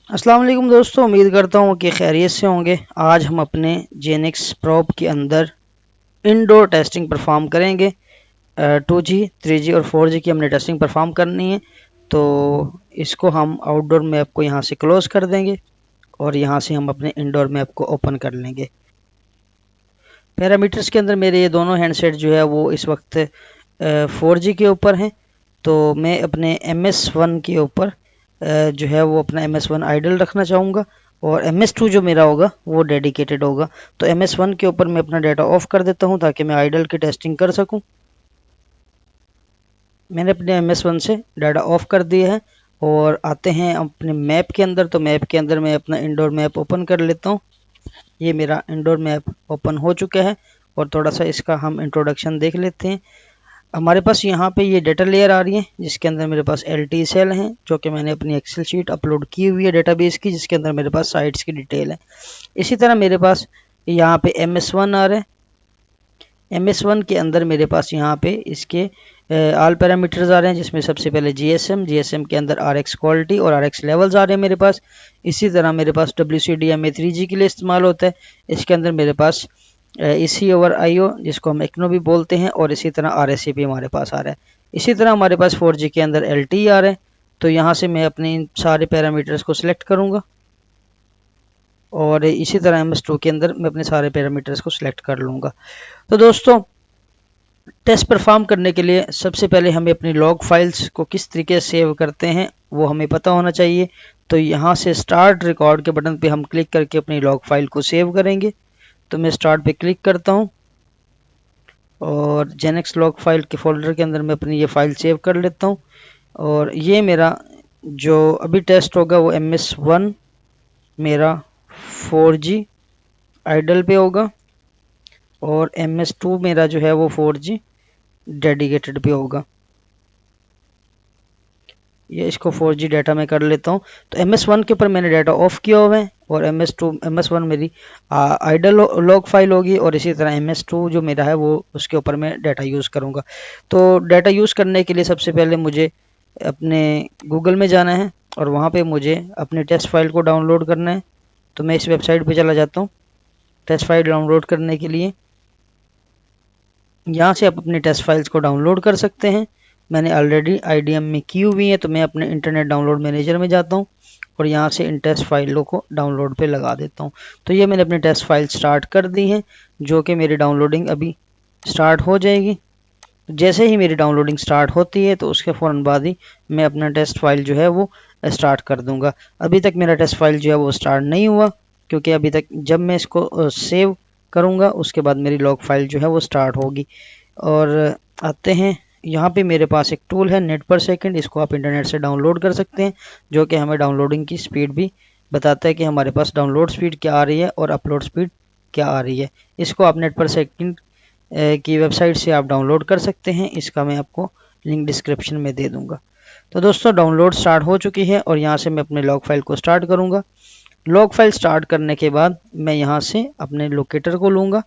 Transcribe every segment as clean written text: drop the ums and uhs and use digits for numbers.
अस्सलाम वालेकुम दोस्तों, उम्मीद करता हूँ कि खैरियत से होंगे। आज हम अपने जेनिक्स प्रोब के अंदर इंडोर टेस्टिंग परफॉर्म करेंगे। 2G, 3G और 4G की हमने टेस्टिंग परफॉर्म करनी है, तो इसको हम आउटडोर मैप को यहाँ से क्लोज कर देंगे और यहाँ से हम अपने इंडोर मैप को ओपन कर लेंगे। पैरामीटर्स के अंदर मेरे ये दोनों हैंडसेट जो है वो इस वक्त 4G के ऊपर हैं, तो मैं अपने MS1 के ऊपर जो है वो अपना MS1 आइडल रखना चाहूँगा और MS2 जो मेरा होगा वो डेडिकेटेड होगा। तो MS1 के ऊपर मैं अपना डाटा ऑफ कर देता हूँ ताकि मैं आइडल की टेस्टिंग कर सकूँ। मैंने अपने MS1 से डाटा ऑफ कर दिया है और आते हैं अपने मैप के अंदर। तो मैप के अंदर मैं अपना इंडोर मैप ओपन कर लेता हूँ। ये मेरा इंडोर मैप ओपन हो चुका है और थोड़ा सा इसका हम इंट्रोडक्शन देख लेते हैं। हमारे पास यहाँ पे ये डेटा लेयर आ रही है जिसके अंदर मेरे पास LT सेल हैं, जो कि मैंने अपनी एक्सेल शीट अपलोड की हुई है डेटाबेस की, जिसके अंदर मेरे पास साइट्स की डिटेल है। इसी तरह मेरे पास यहाँ पे MS1 आ रहा है। MS1 के अंदर मेरे पास यहाँ पे इसके ऑल पैरामीटर्स आ रहे हैं, जिसमें सबसे पहले GSM के अंदर RX क्वालिटी और RX लेवल्स आ रहे हैं मेरे पास। इसी तरह मेरे पास WCDMA 3G के लिए इस्तेमाल होता है। इसके अंदर मेरे पास EC ओवर IO, जिसको हम ECNO भी बोलते हैं, और इसी तरह RSC भी हमारे पास आ रहा है। इसी तरह हमारे पास 4G के अंदर LTE आ रहा है। तो यहाँ से मैं अपने इन सारे पैरामीटर्स को सिलेक्ट करूँगा और इसी तरह MS2 के अंदर मैं अपने सारे पैरामीटर्स को सिलेक्ट कर लूँगा। तो दोस्तों, टेस्ट परफॉर्म करने के लिए सबसे पहले हमें अपनी लॉग फाइल्स को किस तरीके से सेव करते हैं वो हमें पता होना चाहिए। तो यहाँ से स्टार्ट रिकॉर्ड के बटन पे हम क्लिक करके अपनी लॉग फाइल को सेव करेंगे। तो मैं स्टार्ट पे क्लिक करता हूँ और जेनिक्स लॉग फाइल के फोल्डर के अंदर मैं अपनी ये फाइल सेव कर लेता हूँ। और ये मेरा जो अभी टेस्ट होगा वो MS1 मेरा 4G आइडल पे होगा और MS2 मेरा जो है वो 4G डेडिकेटेड पे होगा। ये इसको 4G डाटा में कर लेता हूँ। तो MS1 के ऊपर मैंने डाटा ऑफ किया हुआ है और MS1 मेरी आइडल लॉग फाइल होगी और इसी तरह MS2 जो मेरा है वो उसके ऊपर मैं डाटा यूज़ करूँगा। तो डाटा यूज़ करने के लिए सबसे पहले मुझे अपने गूगल में जाना है और वहाँ पे मुझे अपनी टेस्ट फाइल को डाउनलोड करना है। तो मैं इस वेबसाइट पे चला जाता हूँ टेस्ट फाइल डाउनलोड करने के लिए। यहाँ से आप अपनी टेस्ट फाइल्स को डाउनलोड कर सकते हैं। मैंने ऑलरेडी IDM में की हुई है, तो मैं अपने इंटरनेट डाउनलोड मैनेजर में जाता हूँ और यहाँ से इन टेस्ट फाइलों को डाउनलोड पे लगा देता हूँ। तो ये मैंने अपनी टेस्ट फाइल स्टार्ट कर दी है, जो कि मेरी डाउनलोडिंग अभी स्टार्ट हो जाएगी। जैसे ही मेरी डाउनलोडिंग स्टार्ट होती है तो उसके फ़ौरन बाद ही मैं अपना टेस्ट फाइल जो है वो स्टार्ट कर दूँगा। अभी तक मेरा टेस्ट फाइल जो है वो स्टार्ट नहीं हुआ, क्योंकि अभी तक जब मैं इसको सेव करूँगा उसके बाद मेरी लॉग फाइल जो है वो स्टार्ट होगी। और आते हैं यहाँ पे मेरे पास एक टूल है नेट पर सेकंड। इसको आप इंटरनेट से डाउनलोड कर सकते हैं, जो कि हमें डाउनलोडिंग की स्पीड भी बताता है कि हमारे पास डाउनलोड स्पीड क्या आ रही है और अपलोड स्पीड क्या आ रही है। इसको आप नेट पर सेकंड की वेबसाइट से आप डाउनलोड कर सकते हैं। इसका मैं आपको लिंक डिस्क्रिप्शन में दे दूँगा। तो दोस्तों, डाउनलोड स्टार्ट हो चुकी है और यहाँ से मैं अपने लॉग फाइल को स्टार्ट करूँगा। लॉग फाइल स्टार्ट करने के बाद मैं यहाँ से अपने लोकेटर को लूँगा।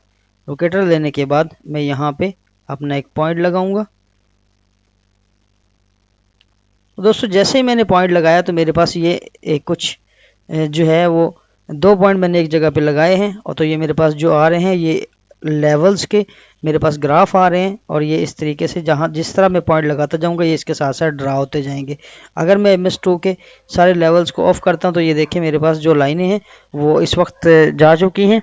लोकेटर लेने के बाद मैं यहाँ पे अपना एक पॉइंट लगाऊंगा। तो दोस्तों, जैसे ही मैंने पॉइंट लगाया तो मेरे पास ये एक कुछ जो है वो 2 पॉइंट मैंने एक जगह पे लगाए हैं, और तो ये मेरे पास जो आ रहे हैं ये लेवल्स के मेरे पास ग्राफ आ रहे हैं। और ये इस तरीके से जहाँ जिस तरह मैं पॉइंट लगाता जाऊंगा ये इसके साथ साथ ड्रा होते जाएंगे। अगर मैं MS2 के सारे लेवल्स को ऑफ करता हूँ तो ये देखिए मेरे पास जो लाइनें हैं वो इस वक्त जा चुकी हैं।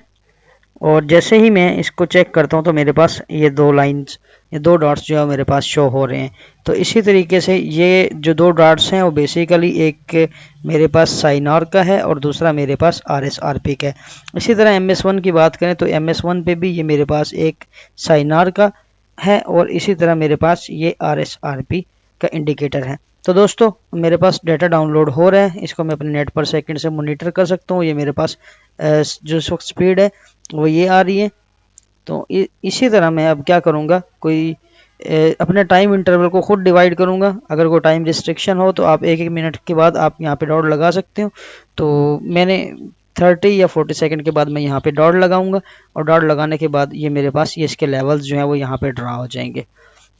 और जैसे ही मैं इसको चेक करता हूँ तो मेरे पास ये 2 लाइंस, ये 2 डॉट्स जो है मेरे पास शो हो रहे हैं। तो इसी तरीके से ये जो 2 डॉट्स हैं वो बेसिकली एक मेरे पास साइनार का है और दूसरा मेरे पास RSRP का है। इसी तरह MS1 की बात करें तो MS1 पे भी ये मेरे पास एक साइनार का है और इसी तरह मेरे पास ये RSRP का इंडिकेटर है। तो दोस्तों, मेरे पास डाटा डाउनलोड हो रहा है, इसको मैं अपने नेट पर सेकंड से मॉनिटर कर सकता हूँ। ये मेरे पास जो इस वक्त स्पीड है वो ये आ रही है। तो इसी तरह मैं अब क्या करूँगा, कोई अपने टाइम इंटरवल को खुद डिवाइड करूँगा। अगर कोई टाइम रिस्ट्रिक्शन हो तो आप 1-1 मिनट के बाद आप यहाँ पे डॉट लगा सकते हो। तो मैंने 30 या 40 सेकंड के बाद मैं यहाँ पे डॉट लगाऊंगा और डॉट लगाने के बाद ये मेरे पास ये इसके लेवल्स जो हैं वो यहाँ पे ड्रा हो जाएंगे।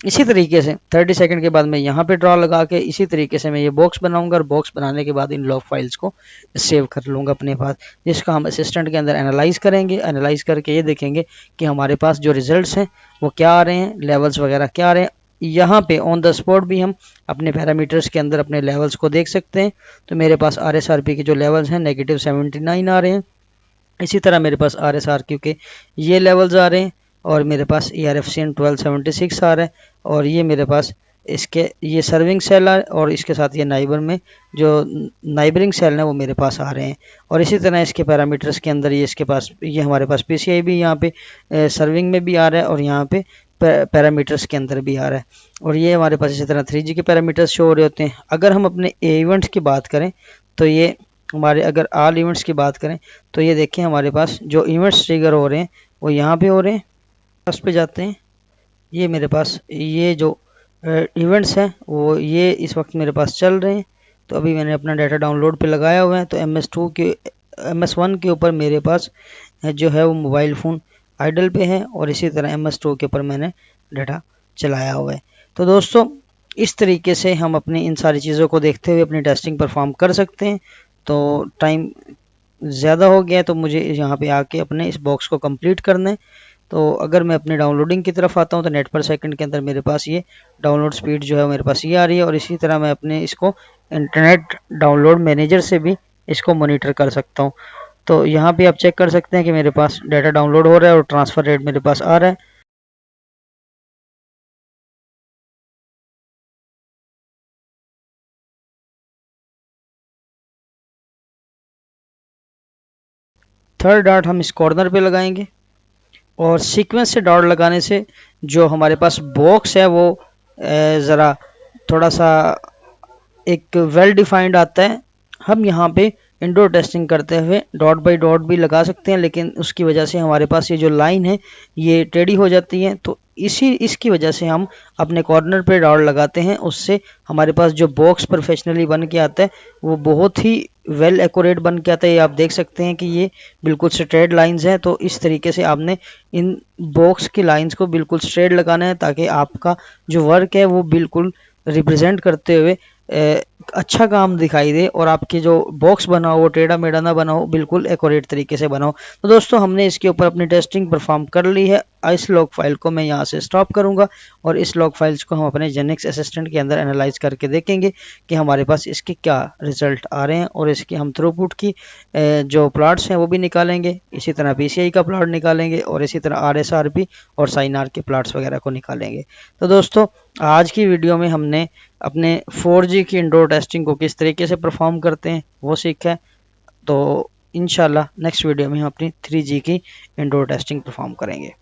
इसी तरीके से 30 सेकंड के बाद मैं यहाँ पे ड्रॉ लगा के इसी तरीके से मैं ये बॉक्स बनाऊंगा और बॉक्स बनाने के बाद इन लॉग फाइल्स को सेव कर लूँगा अपने पास, जिसका हम असिस्टेंट के अंदर एनालाइज करेंगे। एनालाइज करके ये देखेंगे कि हमारे पास जो रिजल्ट्स हैं वो क्या आ रहे हैं, लेवल्स वगैरह क्या आ रहे हैं। यहाँ पे ऑन द स्पॉट भी हम अपने पैरामीटर्स के अंदर अपने लेवल्स को देख सकते हैं। तो मेरे पास RSRP के जो लेवल्स हैं -79 आ रहे हैं। इसी तरह मेरे पास RSRQ के ये लेवल्स आ रहे हैं और मेरे पास ERFCN 1276 आ रहा है। और ये मेरे पास इसके ये सर्विंग सेल है और इसके साथ ये नाइबर में जो नाइबरिंग सेल है वो मेरे पास आ रहे हैं। और इसी तरह इसके पैरामीटर्स के अंदर ये इसके पास ये हमारे पास PCI भी यहाँ पे सर्विंग में भी आ रहा है और यहाँ पे पैरामीटर्स के अंदर भी आ रहा है। और ये हमारे पास इसी तरह 3G के पैरामीटर्स शो हो रहे होते हैं। अगर हम अपने इवेंट्स की बात करें तो ये हमारे अगर ऑल इवेंट्स की बात करें तो ये देखें हमारे पास जो इवेंट्स ट्रिगर हो रहे हैं वो यहाँ पे हो रहे हैं। फर्स्ट पे जाते हैं, ये मेरे पास ये जो इवेंट्स हैं वो ये इस वक्त मेरे पास चल रहे हैं। तो अभी मैंने अपना डाटा डाउनलोड पे लगाया हुआ है। तो MS1 के ऊपर मेरे पास जो है वो मोबाइल फ़ोन आइडल पे है और इसी तरह MS2 के ऊपर मैंने डाटा चलाया हुआ है। तो दोस्तों इस तरीके से हम अपनी इन सारी चीज़ों को देखते हुए अपनी टेस्टिंग परफॉर्म कर सकते हैं। तो टाइम ज़्यादा हो गया है तो मुझे यहाँ पे आके अपने इस बॉक्स को कंप्लीट करना है। तो अगर मैं अपने डाउनलोडिंग की तरफ आता हूँ तो नेट पर सेकंड के अंदर मेरे पास ये डाउनलोड स्पीड जो है मेरे पास ये आ रही है। और इसी तरह मैं अपने इसको इंटरनेट डाउनलोड मैनेजर से भी इसको मॉनिटर कर सकता हूँ। तो यहाँ पे आप चेक कर सकते हैं कि मेरे पास डाटा डाउनलोड हो रहा है और ट्रांसफ़र रेट मेरे पास आ रहा है। थर्ड डॉट हम इस कॉर्नर पे लगाएंगे और सीक्वेंस से डॉट लगाने से जो हमारे पास बॉक्स है वो ज़रा थोड़ा सा एक वेल डिफाइंड आता है। हम यहाँ पे इंडोर टेस्टिंग करते हुए डॉट बाय डॉट भी लगा सकते हैं, लेकिन उसकी वजह से हमारे पास ये जो लाइन है ये टेढ़ी हो जाती है। तो इसकी वजह से हम अपने कॉर्नर पे डॉट लगाते हैं, उससे हमारे पास जो बॉक्स प्रोफेशनली बन के आता है वो बहुत ही वेल एक्यूरेट बन के आता है। ये आप देख सकते हैं कि ये बिल्कुल स्ट्रेट लाइंस हैं। तो इस तरीके से आपने इन बॉक्स की लाइंस को बिल्कुल स्ट्रेट लगाना है ताकि आपका जो वर्क है वो बिल्कुल रिप्रेजेंट करते हुए अच्छा काम दिखाई दे और आपके जो बॉक्स बना हो वो टेढ़ा मेढ़ा ना बना हो, बिल्कुल एक्यूरेट तरीके से बनाओ। तो दोस्तों हमने इसके ऊपर अपनी टेस्टिंग परफॉर्म कर ली है। इस लॉग फाइल को मैं यहाँ से स्टॉप करूँगा और इस लॉग फाइल्स को हम अपने जेनिक्स असिस्टेंट के अंदर एनालाइज करके देखेंगे कि हमारे पास इसके क्या रिजल्ट आ रहे हैं। और इसके हम थ्रूपुट की जो प्लॉट्स हैं वो भी निकालेंगे, इसी तरह PCI का प्लॉट निकालेंगे और इसी तरह RSRP और साइनार के प्लॉट्स वगैरह को निकालेंगे। तो दोस्तों आज की वीडियो में हमने अपने 4G की इंडोर टेस्टिंग को किस तरीके से परफॉर्म करते हैं वो सीखा है। तो इंशाल्लाह नेक्स्ट वीडियो में हम अपनी 3G की इंडोर टेस्टिंग परफॉर्म करेंगे।